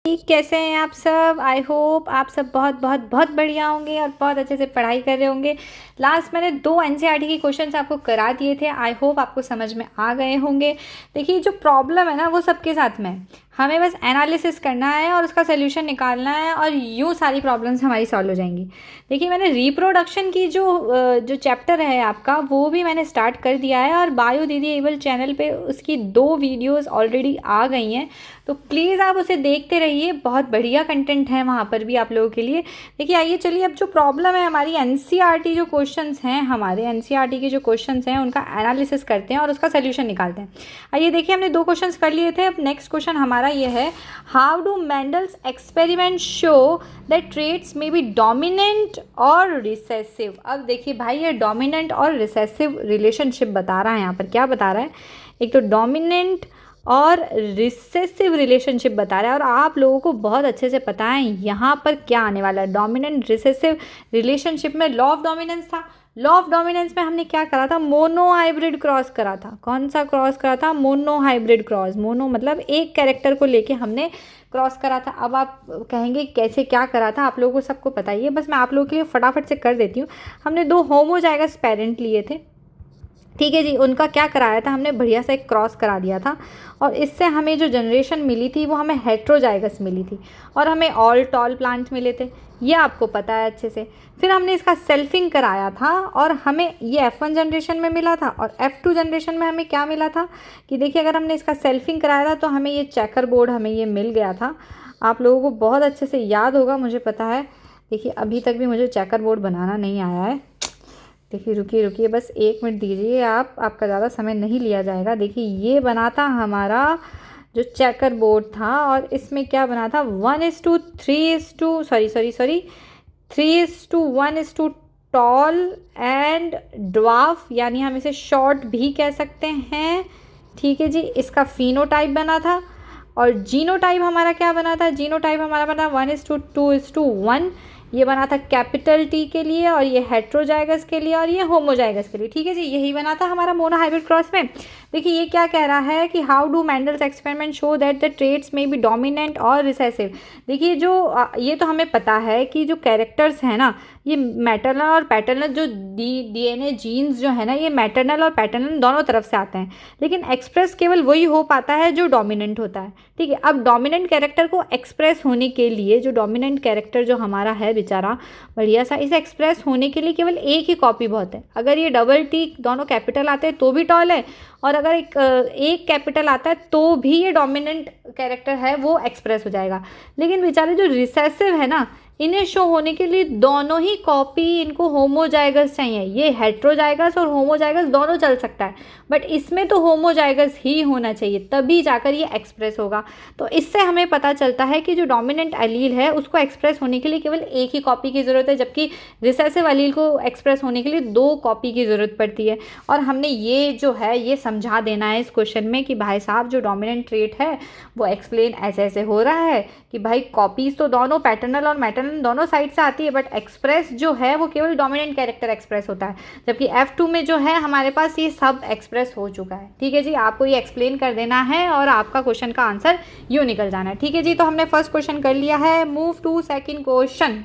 कैसे हैं आप सब। आई होप आप सब बहुत बहुत बहुत बढ़िया होंगे और बहुत अच्छे से पढ़ाई कर रहे होंगे। लास्ट मैंने 2 एनसीईआरटी के क्वेश्चंस आपको करा दिए थे। आई होप आपको समझ में आ गए होंगे। देखिए जो प्रॉब्लम है ना वो सबके साथ में है। हमें बस एनालिसिस करना है और उसका सोल्यूशन निकालना है और यूँ सारी प्रॉब्लम्स हमारी सॉल्व हो जाएंगी। देखिए मैंने रिप्रोडक्शन की जो चैप्टर है आपका वो भी मैंने स्टार्ट कर दिया है और बायो दीदी एबल चैनल पे उसकी 2 वीडियोस ऑलरेडी आ गई हैं, तो प्लीज़ आप उसे देखते रहिए। बहुत बढ़िया कंटेंट है वहाँ पर भी आप लोगों के लिए। देखिए आइए चलिए, अब जो प्रॉब्लम है हमारी एनसीईआरटी जो क्वेश्चंस हैं, हमारे एनसीईआरटी के जो क्वेश्चंस हैं उनका एनालिसिस करते हैं और उसका सोल्यूशन निकालते हैं। आइए देखिए, हमने 2 क्वेश्चंस कर लिए थे। अब नेक्स्ट क्वेश्चन हमारा ये है, how do Mendel's experiment show that traits may be dominant और रिसेसिव। अब देखिए भाई, ये डोमिनेंट और रिसेसिव रिलेशनशिप बता रहा है। यहाँ पर क्या बता रहा है, एक तो डोमिनेंट और रिसेसिव रिलेशनशिप बता रहा है और आप लोगों को बहुत अच्छे से पता है यहाँ पर क्या आने वाला है। डोमिनेंट रिसेसिव रिलेशनशिप में लॉ ऑफ डोमिनेंस था। लॉ ऑफ डोमिनेंस में हमने क्या करा था, मोनो हाइब्रिड क्रॉस करा था। कौन सा क्रॉस करा था, मोनो हाइब्रिड क्रॉस। मोनो मतलब एक कैरेक्टर को लेके हमने क्रॉस करा था। अब आप कहेंगे कैसे क्या करा था, आप लोगों को सबको पता ही है, बस मैं आप लोगों के लिए फटाफट से कर देती हूँ। हमने 2 होमोजाइगस पेरेंट लिए थे, ठीक है जी। उनका क्या कराया था, हमने बढ़िया सा एक क्रॉस करा दिया था और इससे हमें जो जनरेशन मिली थी वो हमें हेट्रोजाइगस मिली थी और हमें ऑल टॉल प्लांट्स मिले थे, ये आपको पता है अच्छे से। फिर हमने इसका सेल्फिंग कराया था और हमें ये F1 जनरेशन में मिला था और F2 जनरेशन में हमें क्या मिला था कि देखिए, अगर हमने इसका सेल्फिंग कराया था तो हमें ये चेकर बोर्ड हमें ये मिल गया था। आप लोगों को बहुत अच्छे से याद होगा, मुझे पता है। देखिए अभी तक भी मुझे चेकर बोर्ड बनाना नहीं आया है। देखिए रुकिए बस 1 मिनट दीजिए, आपका ज़्यादा समय नहीं लिया जाएगा। देखिए ये बना था हमारा जो चेकर बोर्ड था और इसमें क्या बना था, 3:1 टॉल एंड ड्वार्फ, यानी हम इसे शॉर्ट भी कह सकते हैं, ठीक है जी। इसका फिनोटाइप बना था और जीनोटाइप हमारा क्या बना था, जीनोटाइप हमारा बना 1:2:1। ये बना था कैपिटल टी के लिए और ये हेट्रोजाइगस के लिए और ये होमोजाइगस के लिए, ठीक है जी। यही बना था हमारा मोनो हाइब्रिड क्रॉस में। देखिए ये क्या कह रहा है कि how do Mendel's experiment show that the traits में बी डोमिनेंट और रिसेसिव। देखिए जो ये तो हमें पता है कि जो कैरेक्टर्स हैं ना, ये मैटरनल और पैटर्नल जो डीएनए जीन्स जो है ना, ये मैटरनल और पैटर्नल दोनों तरफ से आते हैं, लेकिन एक्सप्रेस केवल वही हो पाता है जो डोमिनेंट होता है, ठीक है। अब डोमिनेंट कैरेक्टर को एक्सप्रेस होने के लिए, जो डोमिनेंट कैरेक्टर जो हमारा है बेचारा बढ़िया सा, इसे एक्सप्रेस होने के लिए केवल एक ही कॉपी बहुत है। अगर ये डबल टी दोनों कैपिटल आते हैं तो भी टॉल है, और अगर एक कैपिटल आता है तो भी ये डोमिनेंट कैरेक्टर है वो एक्सप्रेस हो जाएगा। लेकिन बेचारे जो रिसेसिव है ना, इन्हें शो होने के लिए दोनों ही कॉपी इनको होमोजाइगस चाहिए। ये हेट्रोजाइगस और होमोजाइगस दोनों चल सकता है, बट इसमें तो होमोजाइगस ही होना चाहिए, तभी जाकर ये एक्सप्रेस होगा। तो इससे हमें पता चलता है कि जो डोमिनेंट एलील है उसको एक्सप्रेस होने के लिए केवल एक ही कॉपी की ज़रूरत है, जबकि रिसेसिव एलील को एक्सप्रेस होने के लिए 2 कॉपी की ज़रूरत पड़ती है। और हमने ये जो है ये समझा देना है इस क्वेश्चन में कि भाई साहब जो डोमिनेंट ट्रेट है वो एक्सप्लेन ऐसे ऐसे हो रहा है कि भाई कॉपीज़ तो दोनों पैटर्नल और मैटरनल दोनों साइड से आती है, बट एक्सप्रेस जो है वो केवल डोमिनेंट कैरेक्टर एक्सप्रेस होता है, जबकि F2 में जो है हमारे पास ये सब एक्सप्रेस हो चुका है, ठीक है जी। आपको ये एक्सप्लेन कर देना है और आपका क्वेश्चन का आंसर यूँ निकल जाना है, ठीक है जी। तो हमने फर्स्ट क्वेश्चन कर लिया है, मूव टू सेकंड क्वेश्चन।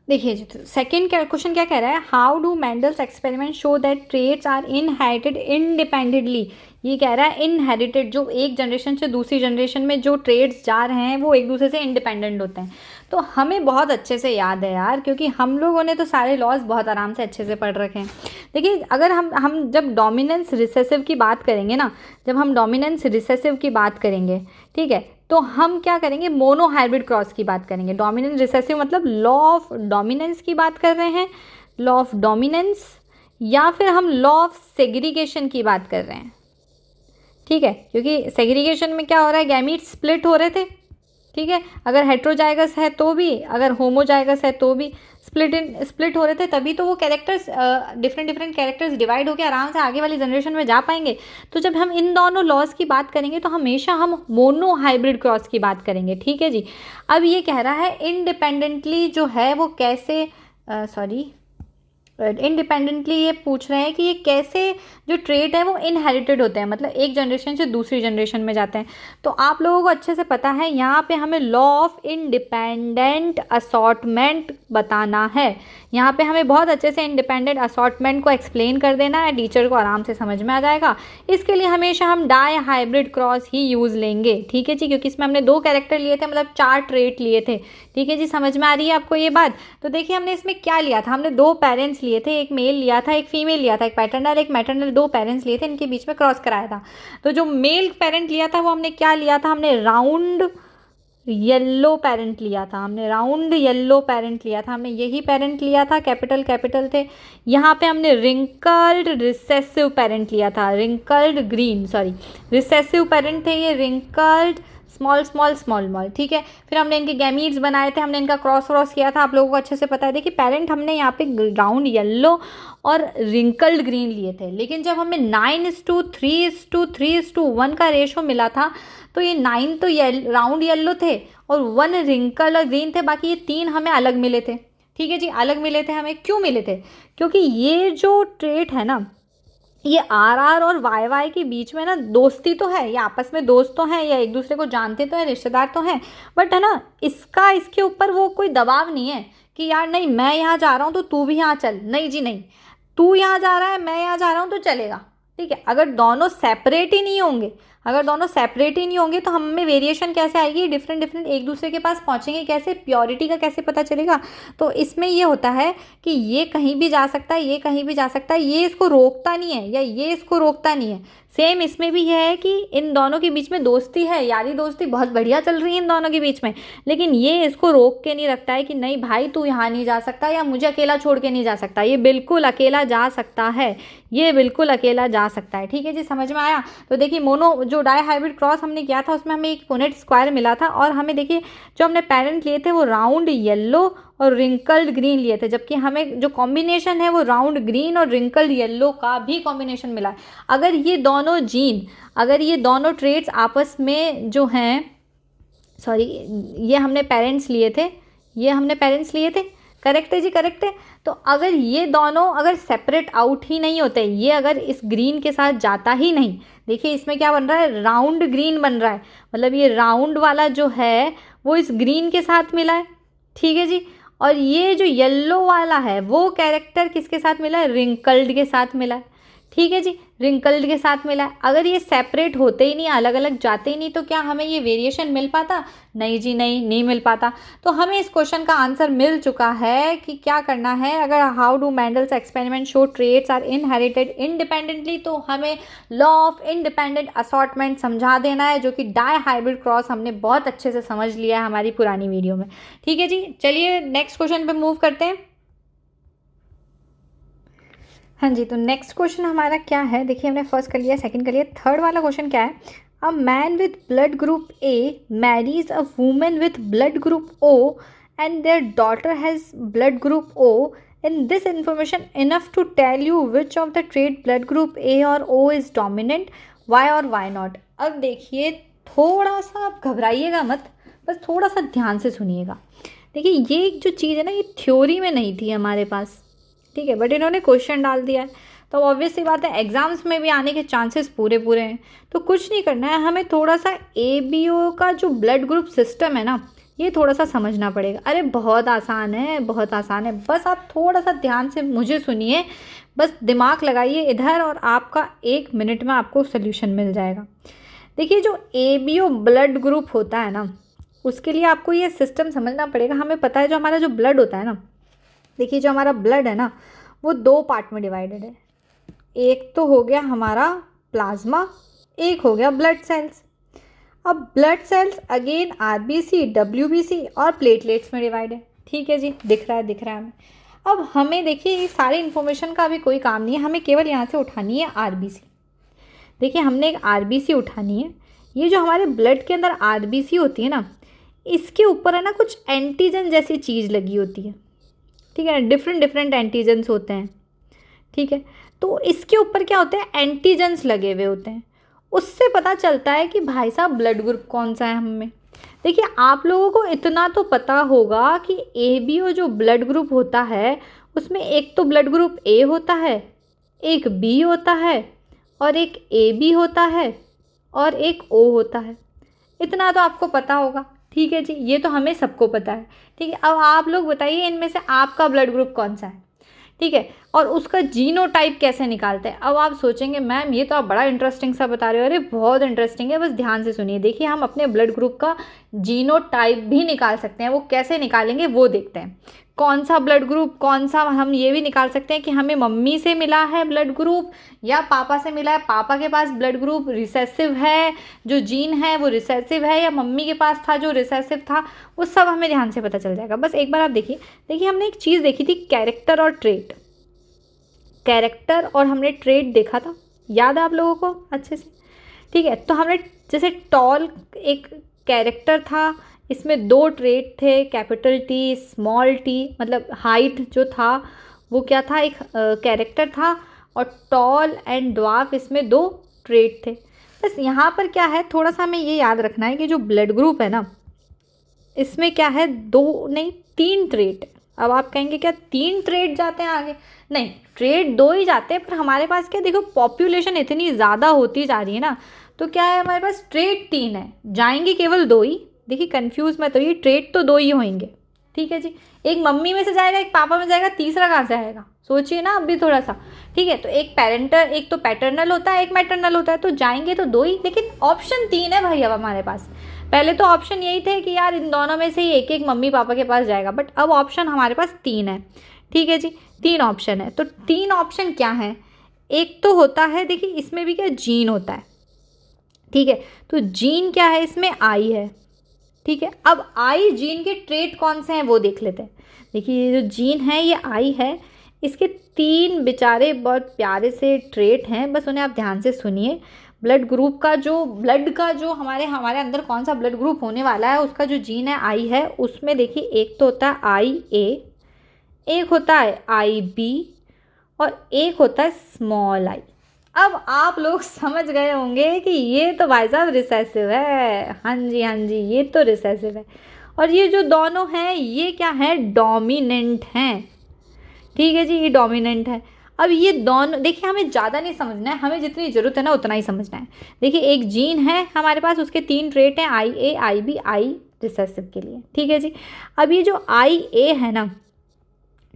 देखिए जी, तो सेकेंड क्वेश्चन क्या कह रहा है, how do Mendel's experiment show that traits are inherited independently. ये कह रहा है इनहेरिटेड, जो एक जनरेशन से दूसरी जनरेशन में जो ट्रेड्स जा रहे हैं वो एक दूसरे से इंडिपेंडेंट होते हैं। तो हमें बहुत अच्छे से याद है यार, क्योंकि हम लोगों ने तो सारे लॉज बहुत आराम से अच्छे से पढ़ रखे हैं। देखिए अगर हम जब डोमिनेंस रिसेसिव की बात करेंगे ना, जब हम डोमिनेंस रिसेसिव की बात करेंगे, ठीक है, तो हम क्या करेंगे, मोनो हाइब्रिड क्रॉस की बात करेंगे। डोमिनेंस रिसेसिव मतलब लॉ ऑफ डोमिनेंस की बात कर रहे हैं, लॉ ऑफ डोमिनेंस, या फिर हम लॉ ऑफ सेग्रीगेशन की बात कर रहे हैं, ठीक है। क्योंकि सेग्रीगेशन में क्या हो रहा है, गैमीट्स स्प्लिट हो रहे थे, ठीक है। अगर हेट्रोजाइगस है तो भी, अगर होमोजाइगस है तो भी स्प्लिट हो रहे थे, तभी तो वो कैरेक्टर्स डिफरेंट कैरेक्टर्स डिवाइड होकर आराम से आगे वाली जनरेशन में जा पाएंगे। तो जब हम इन दोनों लॉज की बात करेंगे तो हमेशा हम मोनो हाइब्रिड क्रॉस की बात करेंगे, ठीक है जी। अब ये कह रहा है इंडिपेंडेंटली जो है वो कैसे इंडिपेंडेंटली ये पूछ रहे हैं कि ये कैसे जो ट्रेट है वो इनहेरिटेड होते हैं, मतलब एक जनरेशन से दूसरी जनरेशन में जाते हैं। तो आप लोगों को अच्छे से पता है, यहाँ पे हमें लॉ ऑफ इंडिपेंडेंट असॉर्टमेंट बताना है। यहाँ पे हमें बहुत अच्छे से इंडिपेंडेंट असॉर्टमेंट को एक्सप्लेन कर देना है, टीचर को आराम से समझ में आ जाएगा। इसके लिए हमेशा हम डाई हाइब्रिड क्रॉस ही यूज़ लेंगे, ठीक है जी, क्योंकि इसमें हमने 2 कैरेक्टर लिए थे, मतलब 4 ट्रेट लिए थे। ठीक है जी, समझ में आ रही है आपको ये बात। तो देखिए हमने इसमें क्या लिया था, हमने 2 पेरेंट्स लिए थे, एक मेल लिया था, एक फीमेल लिया था, एक पैटर्नल एक मैटरनल, 2 पेरेंट्स लिए थे, इनके बीच में क्रॉस कराया था। तो जो मेल पेरेंट लिया था वो हमने क्या लिया था, हमने राउंड येल्लो पेरेंट लिया था, हमने राउंड येल्लो पेरेंट लिया था, हमने यही पेरेंट लिया था, कैपिटल कैपिटल थे। यहाँ पे हमने रिंकल्ड रिसेसिव पेरेंट लिया था, wrinkled green, sorry recessive parent थे ये, wrinkled small small small small, ठीक है। फिर हमने इनके गैमीट्स बनाए थे, हमने इनका क्रॉस किया था, आप लोगों को अच्छे से पता है। देखिए पेरेंट हमने यहाँ पे राउंड येल्लो और रिंकल्ड ग्रीन लिए थे, लेकिन जब हमें 9:3:3:1 का रेशो मिला था, तो ये 9 तो राउंड येल्लो थे और 1 रिंकल्ड और ग्रीन थे, बाकी ये 3 हमें अलग मिले थे। ठीक है जी, अलग मिले थे हमें, क्यों मिले थे, क्योंकि ये जो ट्रेट है ना, ये RR और YY के बीच में ना दोस्ती तो है, ये आपस में दोस्त तो हैं, या एक दूसरे को जानते तो हैं, रिश्तेदार तो हैं, बट है ना इसके ऊपर वो कोई दबाव नहीं है कि यार नहीं मैं यहाँ जा रहा हूँ तो तू भी यहाँ चल, नहीं जी नहीं, तू यहाँ जा रहा है मैं यहाँ जा रहा हूँ तो चलेगा। ठीक है, अगर दोनों सेपरेट ही नहीं होंगे, तो हम में वेरिएशन कैसे आएगी, डिफरेंट एक दूसरे के पास पहुँचेंगे कैसे, प्योरिटी का कैसे पता चलेगा। तो इसमें ये होता है कि ये कहीं भी जा सकता है, ये कहीं भी जा सकता है, ये इसको रोकता नहीं है या ये इसको रोकता नहीं है। सेम इसमें भी है कि इन दोनों के बीच में दोस्ती है, यारी दोस्ती बहुत बढ़िया चल रही है इन दोनों के बीच में, लेकिन ये इसको रोक के नहीं रखता है कि नहीं भाई तू यहाँ नहीं जा सकता या मुझे अकेला छोड़ के नहीं जा सकता। ये बिल्कुल अकेला जा सकता है, ये बिल्कुल अकेला जा सकता है। ठीक है जी, समझ में आया। तो देखिए मोनो जो डाई हाइब्रिड क्रॉस हमने किया था उसमें हमें एक पुनेट स्क्वायर मिला था, और हमें देखिए जो हमने पेरेंट लिए थे वो राउंड येल्लो और रिंकल्ड ग्रीन लिए थे, जबकि हमें जो कॉम्बिनेशन है वो राउंड ग्रीन और रिंकल्ड येल्लो का भी कॉम्बिनेशन मिला है। अगर ये दोनों जीन, अगर ये दोनों ट्रेट्स आपस में जो हैं, सॉरी ये हमने पेरेंट्स लिए थे, करेक्ट है जी, करेक्ट है। तो अगर ये दोनों अगर सेपरेट आउट ही नहीं होते, ये अगर इस ग्रीन के साथ जाता ही नहीं, देखिए इसमें क्या बन रहा है, राउंड ग्रीन बन रहा है, मतलब ये राउंड वाला जो है वो इस ग्रीन के साथ मिला है। ठीक है जी, और ये जो येल्लो वाला है वो कैरेक्टर किसके साथ मिला है, रिंकल्ड के साथ मिला है। ठीक है जी, रिंकल्ड के साथ मिला है। अगर ये सेपरेट होते ही नहीं, अलग अलग जाते ही नहीं, तो क्या हमें ये वेरिएशन मिल पाता, नहीं जी नहीं मिल पाता। तो हमें इस क्वेश्चन का आंसर मिल चुका है कि क्या करना है। अगर how do Mendel's experiment show traits are inherited independently, तो हमें लॉ ऑफ इंडिपेंडेंट असॉर्टमेंट समझा देना है, जो कि डाई हाइब्रिड क्रॉस हमने बहुत अच्छे से समझ लिया है हमारी पुरानी वीडियो में। ठीक है जी, चलिए नेक्स्ट क्वेश्चन पे मूव करते हैं। हाँ जी, तो नेक्स्ट क्वेश्चन हमारा क्या है, देखिए हमने फर्स्ट कर लिया, सेकंड कर लिया, थर्ड वाला क्वेश्चन क्या है। A man with blood group A marries a woman with blood group O and their daughter has blood group O, in this information enough to tell you which of the trait blood group A और O is dominant, why और why not. अब देखिए थोड़ा सा आप घबराइएगा मत, बस थोड़ा सा ध्यान से सुनिएगा। देखिए ये एक जो चीज़ है ना, ये थ्योरी में नहीं थी हमारे पास, ठीक है, बट इन्होंने क्वेश्चन डाल दिया है, तो ऑब्वियस सी बात है एग्जाम्स में भी आने के चांसेस पूरे हैं। तो कुछ नहीं करना है, हमें थोड़ा सा ABO का जो ब्लड ग्रुप सिस्टम है ना, ये थोड़ा सा समझना पड़ेगा। अरे बहुत आसान है, बहुत आसान है, बस आप थोड़ा सा ध्यान से मुझे सुनिए, बस दिमाग लगाइए इधर, और आपका 1 मिनट में आपको सोल्यूशन मिल जाएगा। देखिए जो ABO ब्लड ग्रुप होता है ना, उसके लिए आपको ये सिस्टम समझना पड़ेगा। हमें पता है जो हमारा जो ब्लड होता है ना, देखिए जो हमारा ब्लड है ना वो 2 पार्ट में डिवाइडेड है। एक तो हो गया हमारा प्लाज्मा, एक हो गया ब्लड सेल्स। अब blood cells again RBC, WBC और प्लेटलेट्स में डिवाइड है। ठीक है जी, दिख रहा है हमें। अब हमें देखिए ये सारी इन्फॉर्मेशन का अभी कोई काम नहीं है, हमें केवल यहाँ से उठानी है RBC। देखिए हमने एक RBC उठानी है। ये जो हमारे ब्लड के अंदर RBC होती है ना, इसके ऊपर है ना कुछ एंटीजन जैसी चीज़ लगी होती है। ठीक है, डिफरेंट एंटीजन्स होते हैं। ठीक है, तो इसके ऊपर क्या होते हैं, एंटीजन्स लगे हुए होते हैं, उससे पता चलता है कि भाई साहब ब्लड ग्रुप कौन सा है हमें। देखिए आप लोगों को इतना तो पता होगा कि ABO जो ब्लड ग्रुप होता है उसमें एक तो ब्लड ग्रुप ए होता है, एक बी होता है, और एक ए बी होता है, और एक ओ होता है। इतना तो आपको पता होगा, ठीक है जी, ये तो हमें सबको पता है। ठीक है, अब आप लोग बताइए इनमें से आपका ब्लड ग्रुप कौन सा है। ठीक है, और उसका जीनोटाइप कैसे निकालते हैं। अब आप सोचेंगे मैम ये तो आप बड़ा इंटरेस्टिंग सा बता रहे हो। अरे बहुत इंटरेस्टिंग है, बस ध्यान से सुनिए। देखिए हम अपने ब्लड ग्रुप का जीनोटाइप भी निकाल सकते हैं। वो कैसे निकालेंगे वो देखते हैं। कौन सा ब्लड ग्रुप, कौन सा, हम ये भी निकाल सकते हैं कि हमें मम्मी से मिला है ब्लड ग्रुप या पापा से मिला है। पापा के पास ब्लड ग्रुप रिसेसिव है, जो जीन है वो रिसेसिव है, या मम्मी के पास था जो रिसेसिव था, वो सब हमें ध्यान से पता चल जाएगा। बस एक बार आप देखिए हमने एक चीज़ देखी थी, कैरेक्टर और ट्रेट। कैरेक्टर और हमने ट्रेट देखा था, याद है आप लोगों को अच्छे से। ठीक है, तो हमने जैसे टॉल एक कैरेक्टर था, इसमें 2 ट्रेट थे, कैपिटल टी स्मॉल टी, मतलब हाइट जो था वो क्या था, एक कैरेक्टर था, और टॉल एंड ड्वार्फ इसमें 2 ट्रेट थे। बस यहाँ पर क्या है, थोड़ा सा हमें ये याद रखना है कि जो ब्लड ग्रुप है ना, इसमें क्या है 2 नहीं 3 ट्रेट है। अब आप कहेंगे क्या 3 ट्रेट जाते हैं आगे, नहीं, ट्रेट 2 ही जाते हैं, पर हमारे पास क्या, देखो पॉपुलेशन इतनी ज़्यादा होती जा रही है ना, तो क्या है हमारे पास ट्रेट 3 है, जाएंगे केवल 2 ही। देखिए कंफ्यूज मत होइए, ट्रेट तो 2 ही होंगे। ठीक है जी, एक मम्मी में से जाएगा, एक पापा में जाएगा, तीसरा कहाँ से आएगा, सोचिए ना अब भी थोड़ा सा। ठीक है, तो एक पैरेंटल, एक तो पैटर्नल होता है, एक मैटरनल होता है, तो जाएंगे तो 2 ही, लेकिन ऑप्शन 3 है भाई अब हमारे पास। पहले तो ऑप्शन यही थे कि यार इन दोनों में से ही एक एक मम्मी पापा के पास जाएगा, बट अब ऑप्शन हमारे पास 3 है। ठीक है जी, 3 ऑप्शन है। तो 3 ऑप्शन क्या है, एक तो होता है, देखिए इसमें भी क्या जीन होता है। ठीक है, तो जीन क्या है, इसमें आई है। ठीक है, अब आई जीन के ट्रेट कौन से हैं वो देख लेते हैं। देखिए ये जो जीन है ये आई है, इसके 3 बेचारे बहुत प्यारे से ट्रेट हैं, बस उन्हें आप ध्यान से सुनिए। ब्लड ग्रुप का जो, ब्लड का जो हमारे अंदर कौन सा ब्लड ग्रुप होने वाला है, उसका जो जीन है आई है, उसमें देखिए एक तो होता है आई ए, एक होता है आई बी, और एक होता है स्मॉल आई। अब आप लोग समझ गए होंगे कि ये तो भाई साहब रिसेसिव है। हाँ जी हाँ जी, ये तो रिसेसिव है। और ये जो दोनों हैं ये क्या है, डोमिनेंट हैं। ठीक है जी, ये डोमिनेंट है। अब ये दोनों देखिए, हमें ज़्यादा नहीं समझना है, हमें जितनी ज़रूरत है ना उतना ही समझना है। देखिए एक जीन है हमारे पास, उसके 3 ट्रेट हैं, आई ए आई बी, आई रिसेसिव के लिए। ठीक है जी, अब ये जो आई ए है ना,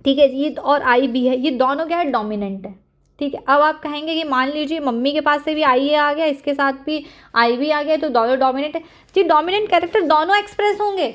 ठीक है जी, ये और आई बी है, ये दोनों क्या है, डोमिनेंट है। ठीक है, अब आप कहेंगे कि मान लीजिए मम्मी के पास से भी आई ए आ गया, इसके साथ भी आई बी आ गया, तो दोनों डोमिनेंट है जी। डोमिनेंट कैरेक्टर दोनों एक्सप्रेस होंगे,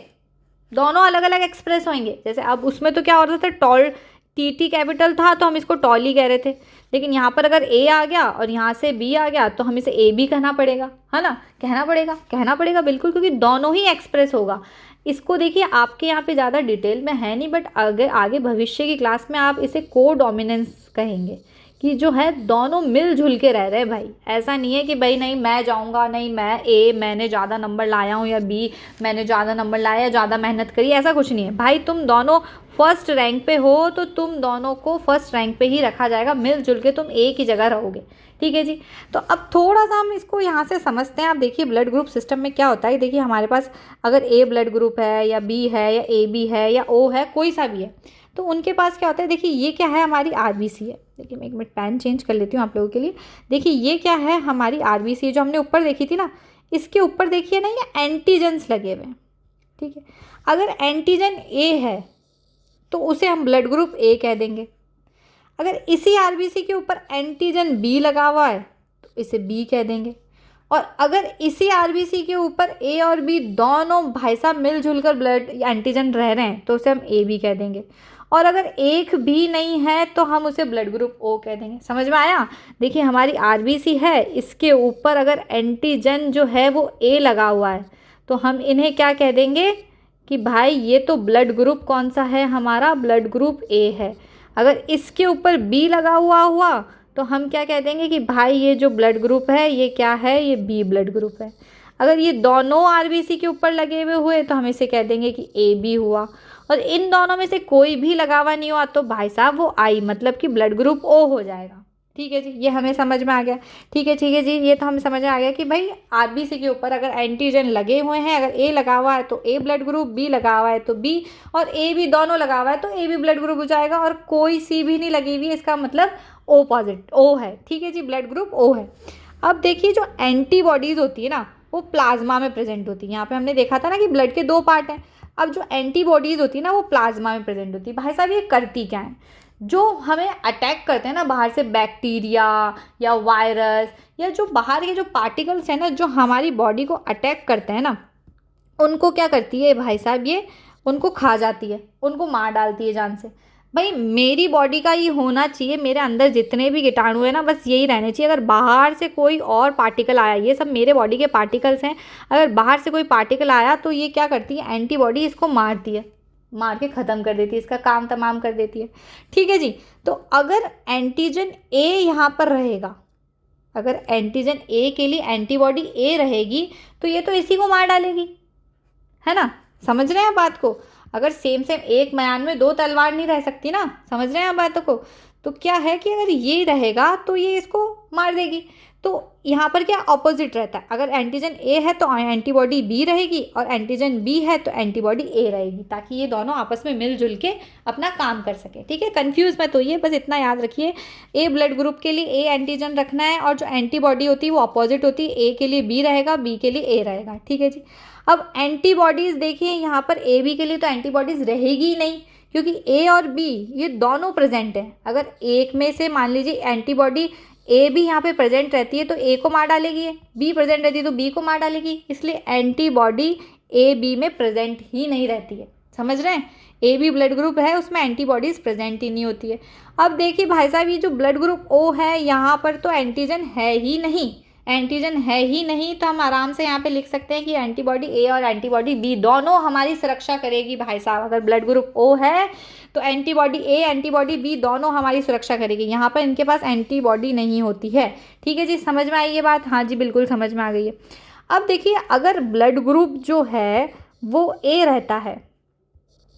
दोनों अलग अलग एक्सप्रेस होंगे। जैसे अब उसमें तो क्या होता था, टॉल टी टी कैपिटल था तो हम इसको टॉल ही कह रहे थे, लेकिन यहाँ पर अगर ए आ गया और यहाँ से बी आ गया तो हम इसे ए बी कहना पड़ेगा, है ना, कहना पड़ेगा बिल्कुल, क्योंकि दोनों ही एक्सप्रेस होगा। इसको देखिए आपके यहाँ पे ज़्यादा डिटेल में है नहीं, बट अगर आगे भविष्य की क्लास में आप इसे को डोमिनेंस कहेंगे, कि जो है दोनों मिलजुल के रह रहे हैं भाई। ऐसा नहीं है कि भाई नहीं मैं जाऊंगा, नहीं मैं ए मैंने ज़्यादा नंबर लाया हूँ, या बी मैंने ज़्यादा नंबर लाया या ज़्यादा मेहनत करी, ऐसा कुछ नहीं है भाई। तुम दोनों फर्स्ट रैंक पे हो तो तुम दोनों को फर्स्ट रैंक पे ही रखा जाएगा, मिलजुल के तुम एक ही जगह रहोगे। ठीक है जी, तो अब थोड़ा सा हम इसको यहाँ से समझते हैं। आप देखिए ब्लड ग्रुप सिस्टम में क्या होता है। देखिए हमारे पास अगर ए ब्लड ग्रुप है, या बी है, या ए बी है, या ओ है, कोई सा भी है, तो उनके पास क्या होता है। देखिए ये क्या है, हमारी आरबीसी है। देखिए मैं एक मिनट पेन चेंज कर लेती हूँ आप लोगों के लिए। देखिए ये क्या है, हमारी आरबीसी जो हमने ऊपर देखी थी ना, इसके ऊपर देखिए ना ये एंटीजेंस लगे हुए हैं। ठीक है, अगर एंटीजन ए है तो उसे हम ब्लड ग्रुप ए कह देंगे। अगर इसी आरबीसी के ऊपर एंटीजन बी लगा हुआ है तो इसे बी कह देंगे। और अगर इसी आरबीसी के ऊपर ए और बी दोनों भाई साहब मिलजुल कर ब्लड एंटीजन रह रहे हैं तो उसे हम ए बी कह देंगे। और अगर एक भी नहीं है तो हम उसे ब्लड ग्रुप ओ कह देंगे। समझ में आया। देखिए हमारी आरबीसी है, इसके ऊपर अगर एंटीजन जो है वो ए लगा हुआ है तो हम इन्हें क्या कह देंगे कि भाई ये तो ब्लड ग्रुप कौन सा है, हमारा ब्लड ग्रुप ए है। अगर इसके ऊपर बी लगा हुआ तो हम क्या कह देंगे कि भाई ये जो ब्लड ग्रुप है ये क्या है, ये बी ब्लड ग्रुप है। अगर ये दोनों आरबीसी के ऊपर लगे हुए तो हम इसे कह देंगे कि ए बी हुआ। और इन दोनों में से कोई भी लगा हुआ नहीं हुआ तो भाई साहब वो आई, मतलब कि ब्लड ग्रुप ओ हो जाएगा। ठीक है जी, ये हमें समझ में आ गया। ठीक है जी, ये तो हमें समझ में आ गया कि भाई आरबीसी के ऊपर अगर एंटीजन लगे हुए हैं, अगर ए लगा हुआ है तो ए ब्लड ग्रुप, बी लगा हुआ है तो बी, और ए बी दोनों लगा हुआ है तो ए बी ब्लड ग्रुप हो जाएगा, और कोई सी भी नहीं लगी हुई है, इसका मतलब ओ पॉजिटिव, ओ है। ठीक है जी, ब्लड ग्रुप ओ है। अब देखिए जो एंटीबॉडीज़ होती है ना वो प्लाज्मा में प्रेजेंट होती है। यहाँ पे हमने देखा था ना कि ब्लड के 2 पार्ट हैं। अब जो एंटीबॉडीज़ होती है ना वो प्लाज्मा में प्रेजेंट होती है। भाई साहब ये करती क्या है? जो हमें अटैक करते हैं ना बाहर से, बैक्टीरिया या वायरस या जो बाहर के जो पार्टिकल्स हैं ना जो हमारी बॉडी को अटैक करते हैं ना, उनको क्या करती है भाई साहब, ये उनको खा जाती है, उनको मार डालती है जान से। भाई मेरी बॉडी का ये होना चाहिए, मेरे अंदर जितने भी कीटाणु है ना बस यही रहने चाहिए। अगर बाहर से कोई और पार्टिकल आया, ये सब मेरे बॉडी के पार्टिकल्स हैं, अगर बाहर से कोई पार्टिकल आया तो ये क्या करती है, एंटीबॉडी इसको मारती है, मार के ख़त्म कर देती है, इसका काम तमाम कर देती है। ठीक है जी, तो अगर एंटीजन ए यहाँ पर रहेगा, अगर एंटीजन ए के लिए एंटीबॉडी ए रहेगी तो ये तो इसी को मार डालेगी, है ना? समझ रहे हैं बात को? अगर सेम एक म्यान में 2 तलवार नहीं रह सकती ना, समझ रहे हैं आप बातों को? तो क्या है कि अगर ये रहेगा तो ये इसको मार देगी। तो यहाँ पर क्या ऑपोजिट रहता है, अगर एंटीजन ए है तो एंटीबॉडी बी रहेगी, और एंटीजन बी है तो एंटीबॉडी ए रहेगी, ताकि ये दोनों आपस में मिलजुल के अपना काम कर सके। ठीक है, कंफ्यूज मत होइए, बस इतना याद रखिए, ए ब्लड ग्रुप के लिए ए एंटीजन रखना है, और जो एंटीबॉडी होती है वो अपोजिट होती है, ए के लिए बी रहेगा, बी के लिए ए रहेगा। ठीक है जी। अब एंटीबॉडीज़ देखिए यहाँ पर ए बी के लिए तो एंटीबॉडीज़ रहेगी ही नहीं, क्योंकि ए और बी ये दोनों प्रेजेंट हैं। अगर एक में से मान लीजिए एंटीबॉडी ए भी यहाँ पे प्रेजेंट रहती है तो ए को मार डालेगी, बी प्रेजेंट रहती है तो बी को मार डालेगी, इसलिए एंटीबॉडी ए बी में प्रेजेंट ही नहीं रहती है। समझ रहे हैं? ए बी ब्लड ग्रुप है उसमें एंटीबॉडीज़ प्रेजेंट ही नहीं होती है। अब देखिए भाई साहब ये जो ब्लड ग्रुप ओ है यहाँ पर तो एंटीजन है ही नहीं, एंटीजन है ही नहीं, तो हम आराम से यहाँ पे लिख सकते हैं कि एंटीबॉडी ए और एंटीबॉडी बी दोनों हमारी सुरक्षा करेगी। भाई साहब अगर ब्लड ग्रुप ओ है तो एंटीबॉडी ए एंटीबॉडी बी दोनों हमारी सुरक्षा करेगी। यहाँ पर इनके पास एंटीबॉडी नहीं होती है। ठीक है जी, समझ में आई ये बात? हाँ जी बिल्कुल समझ में आ गई है। अब देखिए अगर ब्लड ग्रुप जो है वो ए रहता है,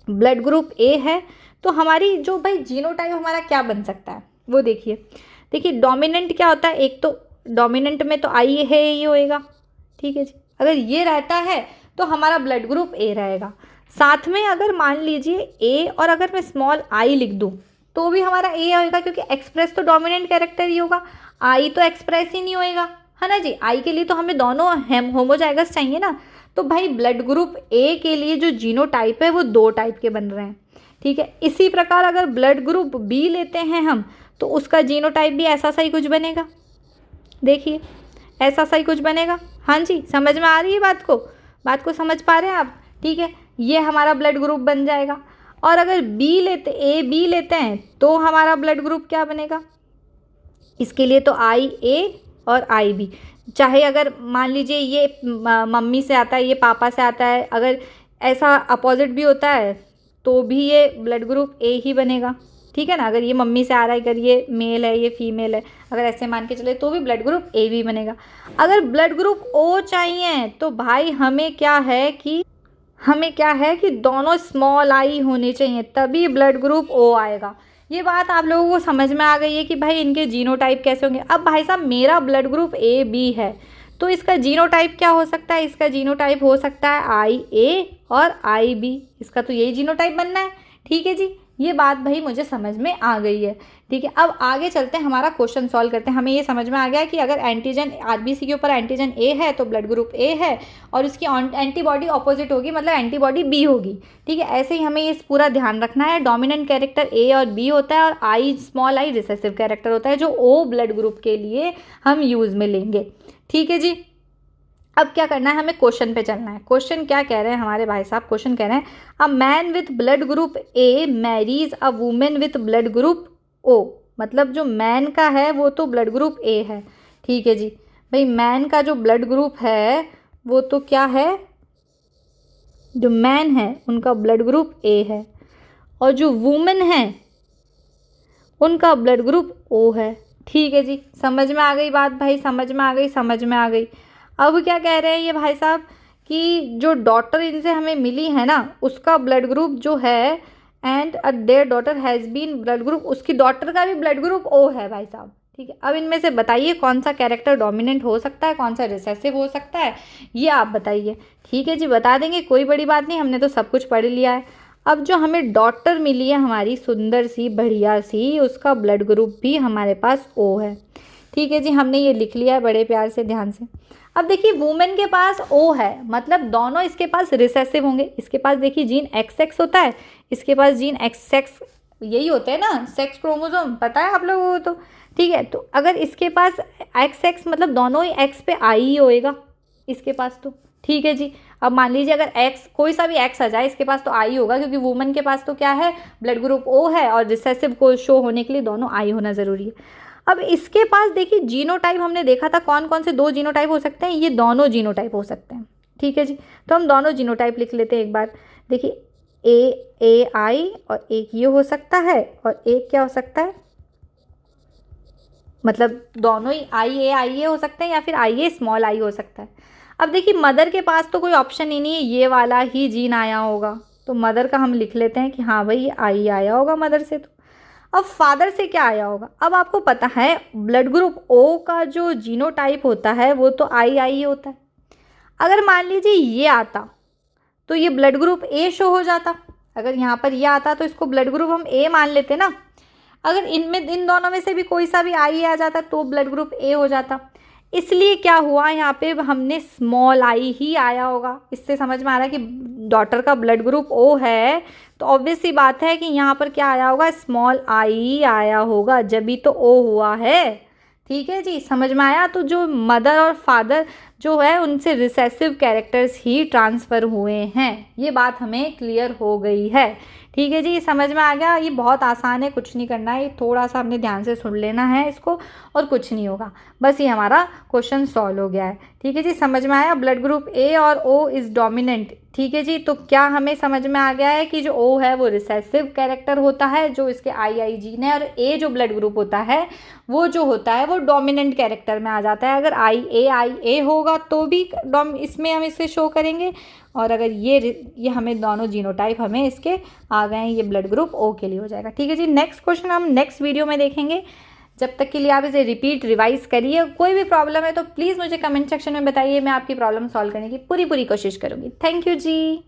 ब्लड ग्रुप ए है, तो हमारी जो भाई जीनोटाइप हमारा क्या बन सकता है वो देखिए डोमिनेंट क्या होता है, एक तो डोमिनेंट में तो आई है ही होएगा। ठीक है जी, अगर ये रहता है तो हमारा ब्लड ग्रुप ए रहेगा। साथ में अगर मान लीजिए ए और अगर मैं स्मॉल आई लिख दूँ तो भी हमारा ए होएगा, क्योंकि एक्सप्रेस तो डोमिनेंट कैरेक्टर ही होगा, आई तो एक्सप्रेस ही नहीं होएगा, है ना जी? आई के लिए तो हमें दोनों होमोजाइगस चाहिए ना। तो भाई ब्लड ग्रुप ए के लिए जो जीनोटाइप है वो 2 टाइप के बन रहे हैं। ठीक है, इसी प्रकार अगर ब्लड ग्रुप बी लेते हैं हम तो उसका जीनोटाइप भी ऐसा सा ही कुछ बनेगा। देखिए ऐसा सा ही कुछ बनेगा। हाँ जी, समझ में आ रही है बात को समझ पा रहे हैं आप? ठीक है, ये हमारा ब्लड ग्रुप बन जाएगा। और अगर ए बी लेते हैं तो हमारा ब्लड ग्रुप क्या बनेगा? इसके लिए तो आई ए और आई बी, चाहे अगर मान लीजिए ये मम्मी से आता है, ये पापा से आता है, अगर ऐसा अपोजिट भी होता है तो भी ये ब्लड ग्रुप ए ही बनेगा। ठीक है ना, अगर ये मम्मी से आ रहा है, अगर ये मेल है ये फीमेल है, अगर ऐसे मान के चले तो भी ब्लड ग्रुप ए भी बनेगा। अगर ब्लड ग्रुप ओ चाहिए तो भाई हमें क्या है कि दोनों स्मॉल आई होने चाहिए, तभी ब्लड ग्रुप ओ आएगा। ये बात आप लोगों को समझ में आ गई है कि भाई इनके जीनोटाइप कैसे होंगे। अब भाई साहब मेरा ब्लड ग्रुप ए बी है तो इसका जीनोटाइप क्या हो सकता है? इसका जीनोटाइप हो सकता है आई ए और आई बी, इसका तो यही जीनोटाइप बनना है। ठीक है जी, ये बात भाई मुझे समझ में आ गई है। ठीक है, अब आगे चलते हैं, हमारा क्वेश्चन सॉल्व करते हैं। हमें ये समझ में आ गया कि अगर एंटीजन आरबीसी के ऊपर एंटीजन ए है तो ब्लड ग्रुप ए है, और उसकी एंटीबॉडी ऑपोजिट होगी, मतलब एंटीबॉडी बी होगी। ठीक है, ऐसे ही हमें ये पूरा ध्यान रखना है। डोमिनेंट कैरेक्टर ए और बी होता है, और आई स्मॉल आई रिसेसिव कैरेक्टर होता है, जो ओ ब्लड ग्रुप के लिए हम यूज़ में लेंगे। ठीक है जी, अब क्या करना है, हमें क्वेश्चन पे चलना है। क्वेश्चन क्या कह रहे हैं हमारे भाई साहब? क्वेश्चन कह रहे हैं a man with blood group A marries a woman with blood group O, मतलब जो मैन का है वो तो ब्लड ग्रुप ए है। ठीक है जी, भाई मैन का जो ब्लड ग्रुप है वो तो क्या है, जो मैन है उनका ब्लड ग्रुप ए है, और जो वुमेन है उनका ब्लड ग्रुप ओ है। ठीक है जी, समझ में आ गई बात भाई? समझ में आ गई। अब क्या कह रहे हैं ये भाई साहब कि जो डॉटर इनसे हमें मिली है ना उसका ब्लड ग्रुप जो है and their daughter has been blood group, उसकी डॉटर का भी ब्लड ग्रुप ओ है भाई साहब। ठीक है, अब इनमें से बताइए कौन सा कैरेक्टर डोमिनेंट हो सकता है, कौन सा रिसेसिव हो सकता है, ये आप बताइए। ठीक है जी, बता देंगे, कोई बड़ी बात नहीं, हमने तो सब कुछ पढ़ लिया है। अब जो हमें डॉटर मिली है हमारी सुंदर सी बढ़िया सी, उसका ब्लड ग्रुप भी हमारे पास ओ है। ठीक है जी, हमने ये लिख लिया है बड़े प्यार से, ध्यान से। अब देखिए वुमेन के पास ओ है, मतलब दोनों इसके पास रिसेसिव होंगे। इसके पास देखिए जीन XX होता है, इसके पास जीन XX, यही होते हैं ना सेक्स क्रोमोसोम, पता है आप लोगों को तो। ठीक है, तो अगर इसके पास XX मतलब दोनों ही X पे आई ही होएगा इसके पास तो। ठीक है जी, अब मान लीजिए अगर X कोई सा भी X आ जाए, इसके पास तो आई होगा, क्योंकि वुमन के पास तो क्या है, ब्लड ग्रुप O है, और रिसेसिव को शो होने के लिए दोनों आई होना ज़रूरी है। अब इसके पास देखिए जीनोटाइप हमने देखा था, कौन कौन से 2 जीनोटाइप हो सकते हैं, ये दोनों जीनोटाइप हो सकते हैं। ठीक है जी, तो हम दोनों जीनोटाइप लिख लेते हैं एक बार। देखिए AI और एक ये हो सकता है, और एक क्या हो सकता है, मतलब दोनों ही IA हो सकते हैं, या फिर IA स्मॉल आई हो सकता है। अब देखिए मदर के पास तो कोई ऑप्शन ही नहीं है, ये वाला ही जीन आया होगा, तो मदर का हम लिख लेते हैं कि हाँ भाई ये आई आया होगा मदर से। तो अब फादर से क्या आया होगा, अब आपको पता है ब्लड ग्रुप ओ का जो जीनोटाइप होता है वो तो आई होता है। अगर मान लीजिए ये आता तो ये ब्लड ग्रुप ए शो हो जाता, अगर यहाँ पर ये आता तो इसको ब्लड ग्रुप हम ए मान लेते ना। अगर इनमें इन दोनों में से भी कोई सा भी आई आ जाता तो ब्लड ग्रुप ए हो जाता। इसलिए क्या हुआ यहाँ पे, हमने स्मॉल आई ही आया होगा। इससे समझ में आ रहा है कि डॉटर का ब्लड ग्रुप ओ है, तो ऑब्वियस सी बात है कि यहाँ पर क्या आया होगा, स्मॉल आई आया होगा, जब भी तो ओ हुआ है। ठीक है जी, समझ में आया। तो जो मदर और फादर जो है उनसे रिसेसिव कैरेक्टर्स ही ट्रांसफ़र हुए हैं, ये बात हमें क्लियर हो गई है। ठीक है जी, समझ में आ गया। ये बहुत आसान है, कुछ नहीं करना है, ये थोड़ा सा हमने ध्यान से सुन लेना है इसको, और कुछ नहीं होगा, बस ये हमारा क्वेश्चन सॉल्व हो गया है। ठीक है जी, समझ में आया। ब्लड ग्रुप ए और ओ इज़ डोमिनेंट। ठीक है जी, तो क्या हमें समझ में आ गया है कि जो ओ है वो रिसेसिव कैरेक्टर होता है, जो इसके आई जीन है, और ए जो ब्लड ग्रुप होता है वो जो होता है वो डोमिनेंट कैरेक्टर में आ जाता है। अगर IA होगा तो भी इसमें हम इसे शो करेंगे, और अगर ये हमें दोनों जीनोटाइप हमें इसके आ गए हैं, ये ब्लड ग्रुप ओ के लिए हो जाएगा। ठीक है जी, नेक्स्ट क्वेश्चन हम नेक्स्ट वीडियो में देखेंगे। जब तक के लिए आप इसे रिपीट रिवाइज करिए। कोई भी प्रॉब्लम है तो प्लीज़ मुझे कमेंट सेक्शन में बताइए, मैं आपकी प्रॉब्लम सॉल्व करने की पूरी कोशिश करूँगी। Thank you ji.